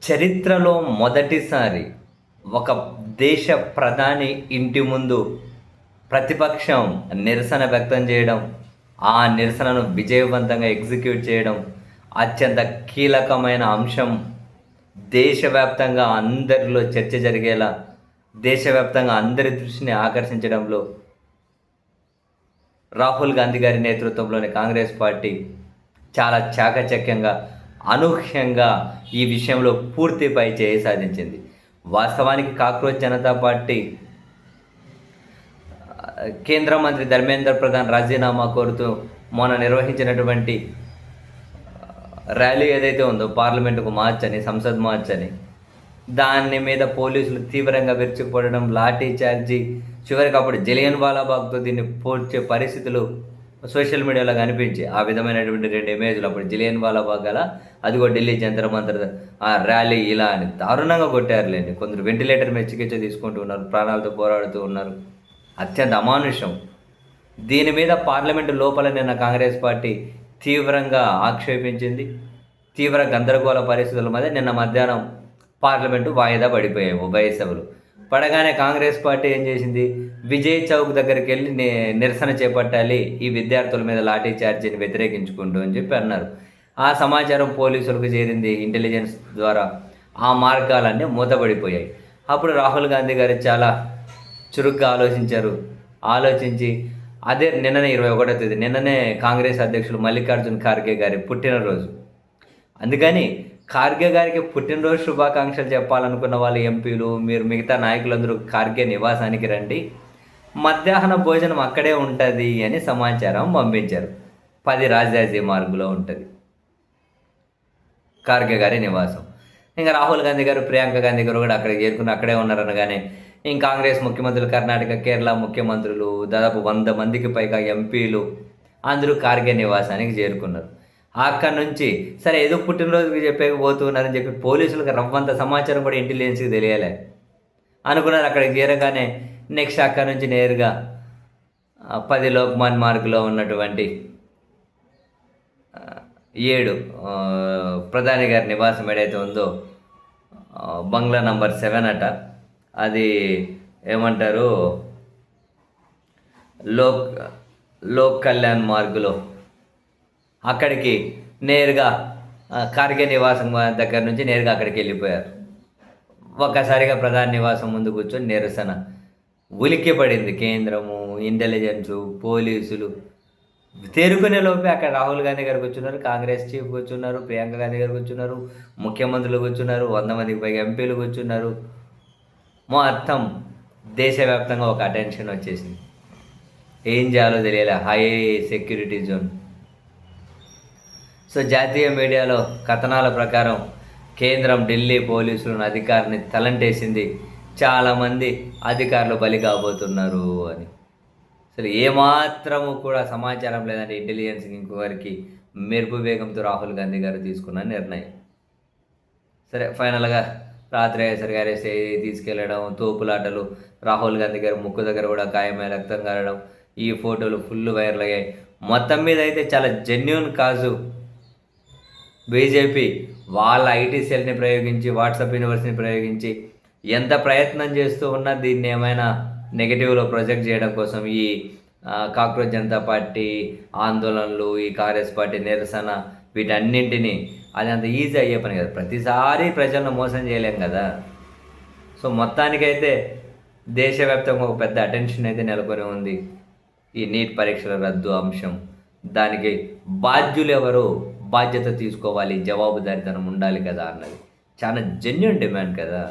చరిత్రలో మొదటిసారి ఒక దేశ ప్రధాని ఇంటి ముందు ప్రతిపక్షం నిరసన వ్యక్తం చేయడం, ఆ నిరసనను విజయవంతంగా ఎగ్జిక్యూట్ చేయడం అత్యంత కీలకమైన అంశం. దేశవ్యాప్తంగా అందరిలో చర్చ జరిగేలా, దేశవ్యాప్తంగా అందరి దృష్టిని ఆకర్షించడంలో రాహుల్ గాంధీ గారి నేతృత్వంలోని కాంగ్రెస్ పార్టీ చాలా చాకచక్యంగా, అనూహ్యంగా ఈ విషయంలో పూర్తి పై చేయి సాధించింది. వాస్తవానికి కాక్రోచ్ జనతా పార్టీ కేంద్ర మంత్రి ధర్మేంద్ర ప్రధాన్ రాజీనామా కోరుతూ మొన్న నిర్వహించినటువంటి ర్యాలీ ఏదైతే ఉందో, పార్లమెంటుకు మార్చ్ అని, సంసద్ మార్చ్ అని, దాని మీద పోలీసులు తీవ్రంగా విరుచుకుపడడం, లాఠీ చార్జీ, చివరికి అప్పుడు జలియన్ వాలాబాగ్తో దీన్ని పోల్చే పరిస్థితులు సోషల్ మీడియాలో కనిపించి, ఆ విధమైనటువంటి 2 ఇమేజ్లు, అప్పుడు జలియన్ వాలాబాగ్ గల, అదిగో ఢిల్లీ జంతర్ మంతర్ ఆ ర్యాలీ ఇలా అని దారుణంగా కొట్టారులేండి. కొందరు వెంటిలేటర్ మీద చికిత్స తీసుకుంటూ ఉన్నారు, ప్రాణాలతో పోరాడుతూ ఉన్నారు. అత్యంత అమానుషం. దీని మీద పార్లమెంటు లోపల నిన్న కాంగ్రెస్ పార్టీ తీవ్రంగా ఆక్షేపించింది. తీవ్ర గందరగోళ పరిస్థితుల మధ్య నిన్న మధ్యాహ్నం పార్లమెంటు వాయిదా పడిపోయాయి ఉభయ సభలు. పడగానే కాంగ్రెస్ పార్టీ ఏం చేసింది, విజయ్ చౌక్ దగ్గరికి వెళ్ళి నిరసన చేపట్టాలి ఈ విద్యార్థుల మీద లాఠీ చార్జీని వ్యతిరేకించుకుంటూ అని చెప్పి అన్నారు. ఆ సమాచారం పోలీసులకు చేరింది. ఇంటెలిజెన్స్ ద్వారా ఆ మార్గాలన్నీ మూతపడిపోయాయి. అప్పుడు రాహుల్ గాంధీ గారు చాలా చురుగ్గా ఆలోచించి అదే నిన్ననే 21వ తేదీ, నిన్ననే కాంగ్రెస్ అధ్యక్షులు మల్లికార్జున్ ఖార్గే గారి పుట్టినరోజు. అందుకని ఖార్గే గారికి పుట్టినరోజు శుభాకాంక్షలు చెప్పాలనుకున్న వాళ్ళు ఎంపీలు, మీరు మిగతా నాయకులందరూ ఖార్గే నివాసానికి రండి, మధ్యాహ్న భోజనం అక్కడే ఉంటుంది అని సమాచారం పంపించారు. 10 రాజాజీ మార్గులో ఉంటుంది ఖార్గే గారి నివాసం. ఇంకా రాహుల్ గాంధీ గారు, ప్రియాంక గాంధీ గారు కూడా అక్కడికి చేరుకుని అక్కడే ఉన్నారనగానే కాంగ్రెస్ ముఖ్యమంత్రులు, కర్ణాటక, కేరళ ముఖ్యమంత్రులు, దాదాపు 100 మందికి పైగా ఎంపీలు అందరూ ఖార్గే నివాసానికి చేరుకున్నారు. అక్కడి నుంచి సరే ఏదో పుట్టినరోజుకి చెప్పకపోతున్నారని చెప్పి పోలీసులకు రవ్వంత సమాచారం కూడా ఇంటెలిజెన్స్కి తెలియలే అనుకున్నారు. అక్కడికి చేరగానే నెక్స్ట్ అక్కడి నుంచి నేరుగా 10 లోక్మాన్ మార్గ్లో ఉన్నటువంటి 7 ప్రధాని గారి నివాసం ఏదైతే ఉందో, బంగ్లా నంబర్ 7 అట, అది ఏమంటారు, లోక్ కళ్యాణ్ మార్గులో, అక్కడికి నేరుగా ఖార్గే నివాసం దగ్గర నుంచి నేరుగా అక్కడికి వెళ్ళిపోయారు. ఒక్కసారిగా ప్రధాని నివాసం ముందు కూర్చొని నిరసన ఉలిక్కి పడింది. కేంద్రము, ఇంటెలిజెన్సు, పోలీసులు తేరుకునే లోపే అక్కడ రాహుల్ గాంధీ గారు కూర్చున్నారు, కాంగ్రెస్ చీఫ్ కూర్చున్నారు, ప్రియాంక గాంధీ గారు కూర్చున్నారు, ముఖ్యమంత్రులు కూర్చున్నారు, 100 మందికి పైగా ఎంపీలు కూర్చున్నారు. మొత్తం దేశవ్యాప్తంగా ఒక అటెన్షన్ వచ్చేసింది. ఏం చేయాలో తెలియలే, హై సెక్యూరిటీ జోన్. సో జాతీయ మీడియాలో కథనాల ప్రకారం కేంద్రం ఢిల్లీ పోలీసులను, అధికారిని తలంటేసింది, చాలామంది అధికారులు బలి కాబోతున్నారు అని. అసలు ఏమాత్రము కూడా సమాచారం లేదంటే ఇంటెలిజెన్స్కి ఇంకొకరికి మెరుపు వేగంతో రాహుల్ గాంధీ గారు తీసుకున్న నిర్ణయం. సరే ఫైనల్గా రాత్రి అయ్యేసరికి అరెస్ట్ తీసుకెళ్లడం, తోపులాటలు, రాహుల్ గాంధీ గారు ముక్కు దగ్గర కూడా గాయమై రక్తం కారడం, ఈ ఫోటోలు ఫుల్ వైరల్ అయ్యాయి. మొత్తం మీద అయితే చాలా జెన్యూన్ కాజు. బీజేపీ వాళ్ళ ఐటీ సెల్ని ప్రయోగించి, వాట్సాప్ యూనివర్స్ని ప్రయోగించి ఎంత ప్రయత్నం చేస్తూ ఉన్నా దీన్ని ఏమైనా నెగిటివ్లో ప్రొజెక్ట్ చేయడం కోసం ఈ కాక్రోచ్ జనతా పార్టీ ఆందోళనలు, ఈ కాంగ్రెస్ పార్టీ నిరసన, వీటన్నింటినీ అది అంత ఈజీ అయ్యే పని కదా. ప్రతిసారి ప్రజలను మోసం చేయలేం కదా. సో మొత్తానికైతే దేశవ్యాప్తంగా ఒక పెద్ద అటెన్షన్ అయితే నెలకొని ఉంది ఈ నీట్ పరీక్షల రద్దు అంశం. దానికి బాధ్యులు ఎవరు, బాధ్యత తీసుకోవాలి, జవాబుదారీతనం ఉండాలి కదా అన్నది చాలా జెన్యూన్ డిమాండ్ కదా.